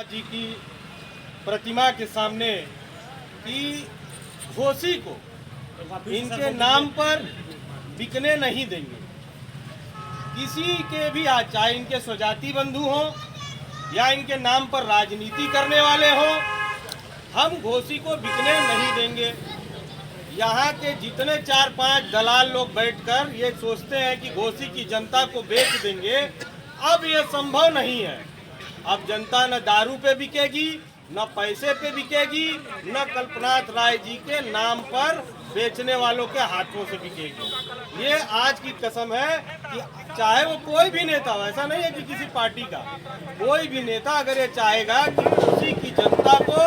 जी की प्रतिमा के सामने कि घोसी को इनके नाम पर बिकने नहीं देंगे। किसी के भी आज, चाहे इनके स्वजाति बंधु हों या इनके नाम पर राजनीति करने वाले हों, हम घोसी को बिकने नहीं देंगे। यहाँ के जितने 4-5 दलाल लोग बैठकर ये सोचते हैं कि घोसी की जनता को बेच देंगे, अब ये संभव नहीं है। अब जनता न दारू पे बिकेगी, न पैसे पे बिकेगी, न कल्पनाथ राय जी के नाम पर बेचने वालों के हाथों से बिकेगी। ये आज की कसम है कि चाहे वो कोई भी नेता हो, ऐसा नहीं है कि किसी पार्टी का, कोई भी नेता अगर ये चाहेगा कि घोसी की जनता को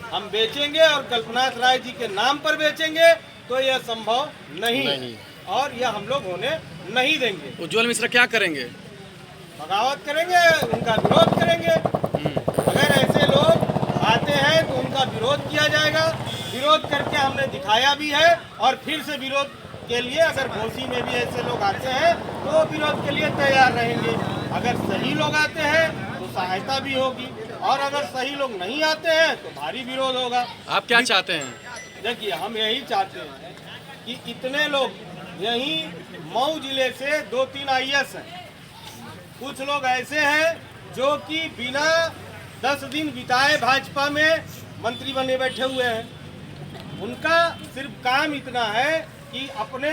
हम बेचेंगे और कल्पनाथ राय जी के नाम पर बेचेंगे, तो यह संभव नहीं। और यह हम लोग होने नहीं देंगे। उज्ज्वल मिश्रा क्या करेंगे? बगावत करेंगे, उनका विरोध करेंगे। अगर ऐसे लोग आते हैं तो उनका विरोध किया जाएगा। विरोध करके हमने दिखाया भी है और फिर से विरोध के लिए अगर घोसी में भी ऐसे लोग आते हैं तो विरोध के लिए तैयार रहेंगे। अगर सही लोग आते हैं तो सहायता भी होगी और अगर सही लोग नहीं आते हैं तो भारी विरोध होगा। आप क्या चाहते हैं? देखिए, हम यही चाहते हैं कि इतने लोग, यही मऊ जिले से 2-3 IAS हैं, कुछ लोग ऐसे हैं जो कि बिना 10 दिन बिताए भाजपा में मंत्री बने बैठे हुए हैं। उनका सिर्फ काम इतना है कि अपने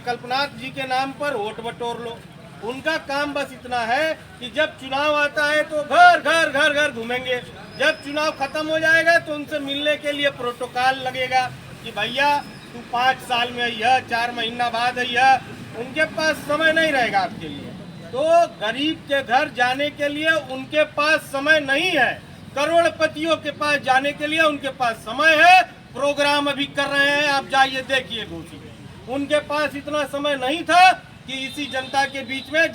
कल्पनाथ जी के नाम पर वोट बटोर लो। उनका काम बस इतना है कि जब चुनाव आता है तो घर घर घर घर घूमेंगे, जब चुनाव खत्म हो जाएगा तो उनसे मिलने के लिए प्रोटोकॉल लगेगा कि भैया तू 5 साल में आइया, 4 महीना बाद आइया। उनके पास समय नहीं रहेगा आपके लिए। तो गरीब के घर जाने के लिए उनके पास समय नहीं है, करोड़पतियों के पास जाने के लिए उनके पास समय है। प्रोग्राम अभी कर रहे हैं, आप जाइए देखिए घोसी में। उनके पास इतना समय नहीं था कि इसी जनता के बीच में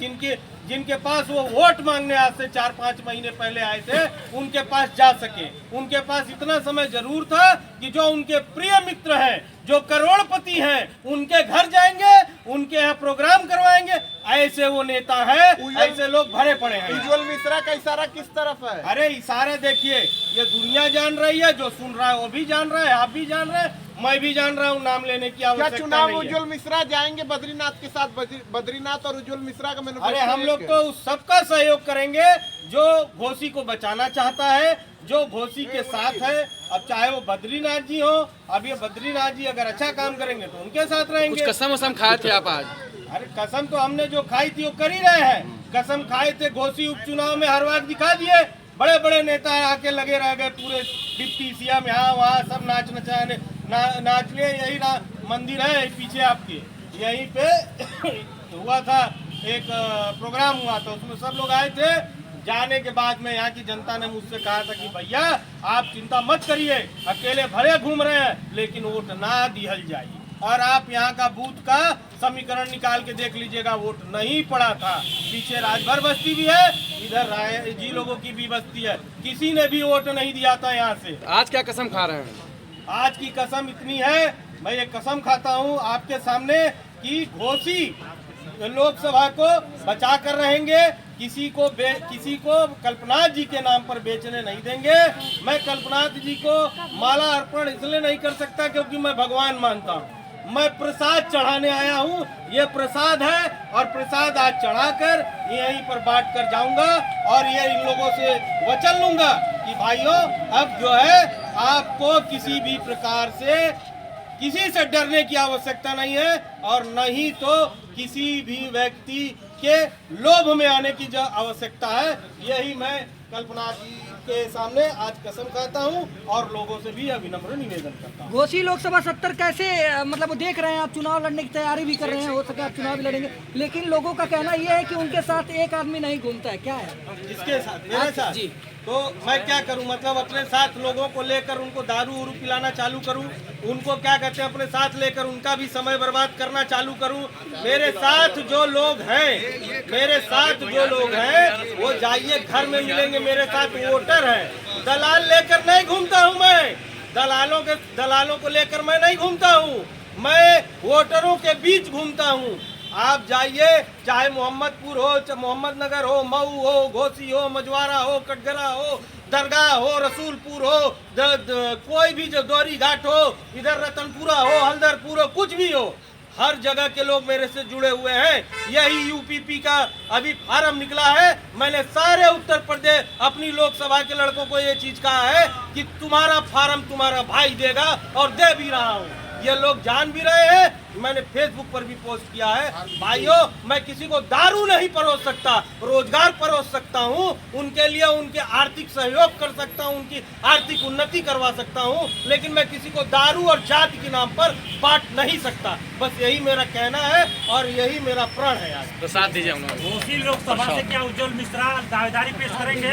जिनके पास वो वोट मांगने आज से 4-5 महीने पहले आए थे, उनके पास जा सके। उनके पास इतना समय जरूर था कि जो उनके प्रिय मित्र हैं, जो करोड़पति हैं, उनके घर जाएंगे, उनके यहाँ प्रोग्राम करवाएंगे। ऐसे वो नेता है, ऐसे लोग भरे पड़े हैं। उज्ज्वल मिश्रा का इशारा किस तरफ है? अरे इशारा देखिए, ये दुनिया जान रही है, जो सुन रहा है वो भी जान रहा है, आप भी जान रहे हैं, मैं भी जान रहा हूँ। नाम लेने की आवश्यकता क्या चुनाव नहीं है। उज्ज्वल मिश्रा जाएंगे बद्रीनाथ के साथ? बद्रीनाथ और उज्ज्वल मिश्रा का मैंने, अरे हम लोग तो सबका सहयोग करेंगे जो घोसी को बचाना चाहता है, जो घोसी के साथ है। अब चाहे वो बद्रीनाथ जी हो, अब ये बद्रीनाथ जी अगर अच्छा काम करेंगे तो उनके साथ रहेंगे। कुछ कसम वसम खाए थे आप आज? अरे कसम तो हमने जो खाई थी वो कर ही रहे हैं। कसम खाए थे घोसी उपचुनाव में, हर बार दिखा दिए। बड़े बड़े नेता आके लगे रह गए, पूरे डिप्टी सीएम यहाँ वहाँ सब नाच लिए। यही मंदिर है पीछे आपके, यहीं पे हुआ था एक प्रोग्राम हुआ था, उसमें सब लोग आए थे। जाने के बाद में यहाँ की जनता ने मुझसे कहा था कि भैया आप चिंता मत करिए, अकेले भरे घूम रहे हैं लेकिन वोट ना दिहल जाइए। और आप यहाँ का बूथ का समीकरण निकाल के देख लीजिएगा, वोट नहीं पड़ा था। पीछे राजभर बस्ती भी है, इधर राय जी लोगों की भी बस्ती है, किसी ने भी वोट नहीं दिया था यहाँ से। आज क्या कसम खा रहे हैं? आज की कसम इतनी है, मैं ये कसम खाता हूँ आपके सामने कि घोसी लोकसभा को बचा कर रहेंगे। किसी को कल्पनाथ जी के नाम पर बेचने नहीं देंगे। मैं कल्पनाथ जी को माला अर्पण इसलिए नहीं कर सकता क्योंकि मैं भगवान मानता हूँ। मैं प्रसाद चढ़ाने आया हूँ, ये प्रसाद है और प्रसाद आज चढ़ाकर यहीं पर बांट कर जाऊंगा। और ये इन लोगों से वचन लूंगा कि भाइयों अब जो है आपको किसी भी प्रकार से किसी से डरने की आवश्यकता नहीं है और नहीं तो किसी भी व्यक्ति के लोभ में आने की जो आवश्यकता है। यही मैं कल्पना जी के सामने आज कसम खाता हूं और लोगों से भी विनम्र निवेदन करता हूं। घोसी लोकसभा 70 कैसे मतलब वो देख रहे हैं, आप चुनाव लड़ने की तैयारी भी कर रहे हैं, हो सके आप चुनाव भी लड़ेंगे, लेकिन लोगों का कहना यह है कि उनके साथ एक आदमी नहीं घूमता है, क्या है? जिसके साथ मेरे साथ जी, तो मैं क्या करूं? मतलब अपने साथ लोगों को लेकर उनको दारू उरू पिलाना चालू करूं, उनको क्या कहते हैं अपने साथ लेकर उनका भी समय बर्बाद करना चालू करूं? मेरे साथ जो लोग हैं वो जाइए घर में मिलेंगे, मेरे साथ वोटर है। दलाल लेकर नहीं घूमता हूं मैं, दलालों को लेकर मैं नहीं घूमता हूं, मैं वोटरों के बीच घूमता हूं। आप जाइए, चाहे मोहम्मदपुर हो, चाहे मोहम्मदनगर हो, मऊ हो, घोसी हो, मजवारा हो, कटघरा हो, दरगाह हो, रसूलपुर हो, कोई भी जो दौरी घाट हो, इधर रतनपुरा हो, हल्दरपुर हो, कुछ भी हो, हर जगह के लोग मेरे से जुड़े हुए हैं। यही यूपीपी का अभी फार्म निकला है। मैंने सारे उत्तर प्रदेश अपनी लोकसभा के लड़कों को ये चीज कहा है कि तुम्हारा फार्म तुम्हारा भाई देगा, और दे भी रहा हूँ। ये लोग जान भी रहे हैं। मैंने फेसबुक पर भी पोस्ट किया है, भाइयों मैं किसी को दारू नहीं परोस सकता, रोजगार परोस सकता हूँ, उनके लिए उनके आर्थिक सहयोग कर सकता हूँ, उनकी आर्थिक उन्नति करवा सकता हूँ, लेकिन मैं किसी को दारू और जाति के नाम पर बांट नहीं सकता। बस यही मेरा कहना है और यही मेरा प्रण है। आज तो साथ दीजिए हम लोग। घोसी लोकसभा से क्या उज्जवल मिश्रा दावेदारी पेश करेंगे?